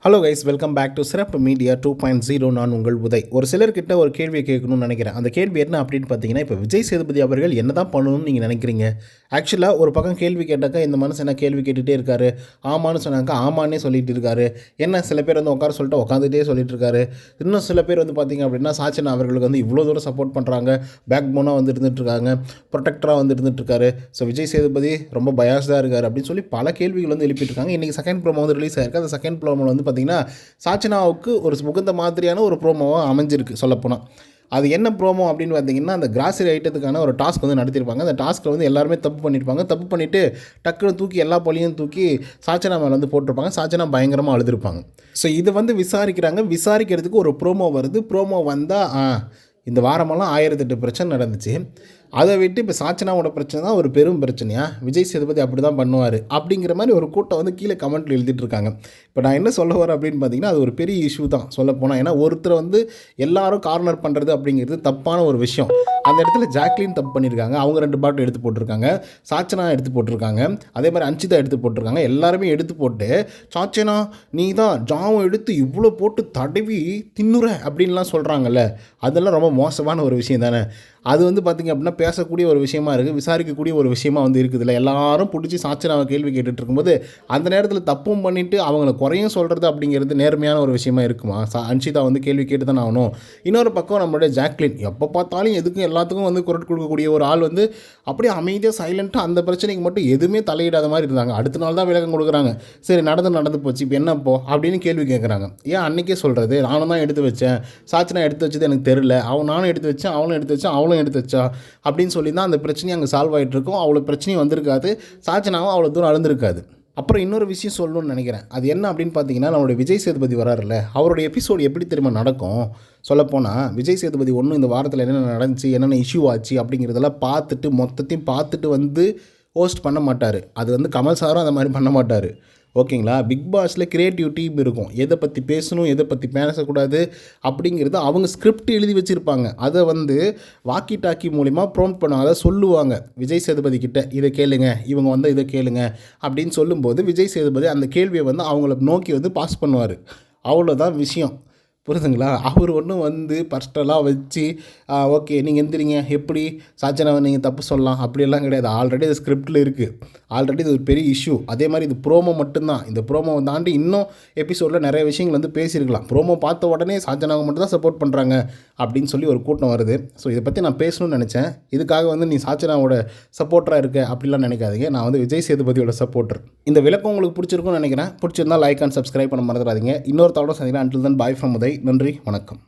Hello guys, welcome back to சிறப்பு media 2.0. நான் உங்கள் உதய். ஒரு சிலர்கிட்ட ஒரு கேள்வியை கேட்கணும்னு நினைக்கிறேன். அந்த கேள்வி என்ன அப்படின்னு பார்த்தீங்கன்னா, இப்போ விஜய் சேதுபதி அவர்கள் என்ன தான் பண்ணணும்னு நீங்கள் நினைக்கிறீங்க? ஆக்சுவலாக ஒரு பக்கம் கேள்வி கேட்டாக்கா இந்த மனுஷன் என்ன கேள்வி கேட்டுகிட்டே இருக்காரு, ஆமான்னு சொன்னாக்கா ஆமான்னே சொல்லிட்டு இருக்காரு. என்ன சில பேர் வந்து உட்கார சொல்லிட்டு உட்காந்துட்டே சொல்லிட்டு இருக்காரு. இன்னும் சில பேர் வந்து பார்த்திங்க அப்படின்னா சாச்சனா அவர்களுக்கு வந்து இவ்வளோ தூரம் சப்போர்ட் பண்ணுறாங்க, பேக் போனாக வந்து இருந்துகிட்ருக்காங்க, ப்ரொடெக்டராக வந்து இருந்துகிட்ருக்காரு. ஸோ விஜய் சேதுபதி ரொம்ப பயாஸ்டாக இருக்கார் அப்படின்னு சொல்லி பல கேள்விகள் வந்து எழுப்பிட்டு இருக்காங்க. இன்றைக்கி செகண்ட் ப்ரோமோ வந்து ரிலீஸ் ஆயிருக்கு. அந்த செகண்ட் ப்ரோமோவில் வந்து பார்த்திங்கன்னா சாச்சனாவுக்கு ஒரு முகுந்த மாதிரியான ஒரு ப்ரோமோவாக அமைஞ்சிருக்கு சொல்லப்போனால். அது என்ன ப்ரோமோ அப்படின்னு பார்த்தீங்கன்னா, அந்த கிராசரி ஐட்டத்துக்கான ஒரு டாஸ்க் வந்து நடத்தியிருப்பாங்க. அந்த டாஸ்க்கில் வந்து எல்லாருமே தப்பு பண்ணியிருப்பாங்க. தப்பு பண்ணிவிட்டு டக்குன்னு தூக்கி எல்லா பழியும் தூக்கி சாச்சனா மேலே வந்து போட்டிருப்பாங்க. சாச்சனா பயங்கரமாக அழுதுருப்பாங்க. ஸோ இதை வந்து விசாரிக்கிறாங்க. விசாரிக்கிறதுக்கு ஒரு ப்ரோமோ வருது. ப்ரோமோ வந்தால் இந்த வாரமெல்லாம் 1008 பிரச்சனை நடந்துச்சு. அதை விட்டு இப்போ சாச்சனாவோட பிரச்சனை தான் ஒரு பெரும் பிரச்சனையா, விஜய் சேதுபதி அப்படி தான் பண்ணுவார் அப்படிங்கிற மாதிரி ஒரு கூட்டம் வந்து கீழே கமெண்ட்டில் எழுதிட்டு இருக்காங்க. இப்போ நான் என்ன சொல்ல வரேன் அப்படின்னு பார்த்தீங்கன்னா, அது ஒரு பெரிய இஷ்யூ தான் சொல்லப்போனால். ஏன்னா ஒருத்தரை வந்து எல்லாரும் கார்னர் பண்ணுறது அப்படிங்கிறது தப்பான ஒரு விஷயம். அந்த இடத்துல ஜாக்லின் தப்பு பண்ணியிருக்காங்க. அவங்க 2 பாட்டில் எடுத்து போட்டிருக்காங்க, சாச்சனா எடுத்து போட்டிருக்காங்க, அதே மாதிரி அன்சிதா எடுத்து போட்டிருக்காங்க. எல்லாருமே எடுத்து போட்டு சாச்சனா நீ தான் ஜாமம் எடுத்து இவ்வளோ போட்டு தடவி தின்னுற அப்படின்லாம் சொல்கிறாங்கல்ல, அதெல்லாம் ரொம்ப மோசமான ஒரு விஷயம் தானே. அது வந்து பார்த்திங்க அப்படின்னா பேசக்கூடிய ஒரு விஷயமா இருக்குது, விசாரிக்கக்கூடிய ஒரு விஷயமா வந்து இருக்குதுல்ல. எல்லாரும் பிடிச்சி சாச்சனாவை கேள்வி கேட்டுட்டு இருக்கும்போது அந்த நேரத்தில் தப்பும் பண்ணிவிட்டு அவங்கள குறையும் சொல்கிறது அப்படிங்கிறது நேர்மையான ஒரு விஷயமா இருக்குமா? அன்ஷிதா வந்து கேள்வி கேட்டு தான் ஆகணும். இன்னொரு பக்கம் நம்மளுடைய ஜாக்லின் எப்போ பார்த்தாலும் எதுக்கும் எல்லாத்துக்கும் வந்து குரல் கொடுக்கக்கூடிய ஒரு ஆள் வந்து அப்படியே அமைதியாக சைலண்ட்டாக அந்த பிரச்சனைக்கு மட்டும் எதுவுமே தலையிடாத மாதிரி இருந்தாங்க. அடுத்த நாள் தான் விளக்கம் கொடுக்குறாங்க. சரி நடந்து போச்சு, இப்போ என்னப்போ அப்படின்னு கேள்வி கேட்குறாங்க. ஏன் அன்றைக்கே சொல்கிறது, நானும் தான் எடுத்து வச்சேன், சாச்சனா எடுத்து வச்சது எனக்கு தெரில, நானும் எடுத்து வச்சேன், அவளும் எடுத்து வச்சேன், அவளும் எடுத்து வச்சா அப்படின்னு சொல்லி தான் அந்த பிரச்சனையும் அங்கே சால்வ் ஆகிட்டு இருக்கும். அவ்வளோ பிரச்சனையும் வந்திருக்காது, சாச்சனாவும் அவ்வளோ தூரம் அழுந்திருக்காது. அப்புறம் இன்னொரு விஷயம் சொல்லணும்னு நினைக்கிறேன். அது என்ன அப்படின்னு பார்த்தீங்கன்னா, நம்மளுடைய விஜய் சேதுபதி வராருல்ல, அவருடைய எபிசோடு எப்படி தெரியுமா நடக்கும்? சொல்லப்போனால் விஜய் சேதுபதி ஒன்றும் இந்த வாரத்தில் என்னென்ன நடந்துச்சு, என்னென்ன இஷ்யூ ஆச்சு அப்படிங்கிறதெல்லாம் பார்த்துட்டு மொத்தத்தையும் பார்த்துட்டு வந்து ஹோஸ்ட் பண்ண மாட்டார். அது வந்து கமல் சாரும் அந்த மாதிரி பண்ண மாட்டார். ஓகேங்களா? பிக் பாஸில் கிரியேட்டிவ் டீம் இருக்கும். எதை பற்றி பேசணும், எதை பற்றி பேசக்கூடாது அப்படிங்கிறது அவங்க ஸ்கிரிப்ட் எழுதி வச்சுருப்பாங்க. அதை வந்து வாக்கி டாக்கி மூலிமா ப்ரோமோட் பண்ணுவாங்க. அதை சொல்லுவாங்க விஜய் சேதுபதி கிட்ட, இதை கேளுங்க, இவங்க வந்து இதை கேளுங்க அப்படின்னு சொல்லும்போது விஜய் சேதுபதி அந்த கேள்வியை வந்து அவங்கள நோக்கி வந்து பாஸ் பண்ணுவார். அவ்வளோதான் விஷயம். புரியுதுங்களா? அவர் ஒன்றும் வந்து பர்ஸ்டலாக வச்சு ஓகே நீங்கள் எந்திரிங்க, எப்படி சாச்சனாவை நீங்கள் தப்பு சொல்லலாம் அப்படியெல்லாம் கிடையாது. ஆல்ரெடி அது ஸ்கிரிப்டில் இருக்குது. ஆல்ரெடி இது ஒரு பெரிய இஷ்யூ. அதே மாதிரி இது ப்ரோமோ மட்டும்தான். இந்த ப்ரோமோவை தாண்டி இன்னும் எபிசோடில் நிறைய விஷயங்கள் வந்து பேசியிருக்கலாம். ப்ரோமோ பார்த்த உடனே சாச்சனாவை மட்டும் தான் சப்போர்ட் பண்ணுறாங்க அப்படின்னு சொல்லி ஒரு கூட்டம் வருது. ஸோ இதை பற்றி நான் பேசணும்னு நினச்சேன். இதுக்காக வந்து நீ சாச்சனாவோட சப்போர்ட்டராக இருக்க அப்படிலாம் நினைக்காதீங்க. நான் வந்து விஜய் சேதுபதியோட சப்போர்ட்டர். இந்த விளக்கம் உங்களுக்கு பிடிச்சிருக்கும்னு நினைக்கிறேன். பிடிச்சிருந்தால் லைக் அண்ட் சப்ஸ்கிரைப் பண்ண மறந்துடாதீங்க. இன்னொரு தடவை சந்திக்கிறேன். Until then bye from Uday. நன்றி, வணக்கம்.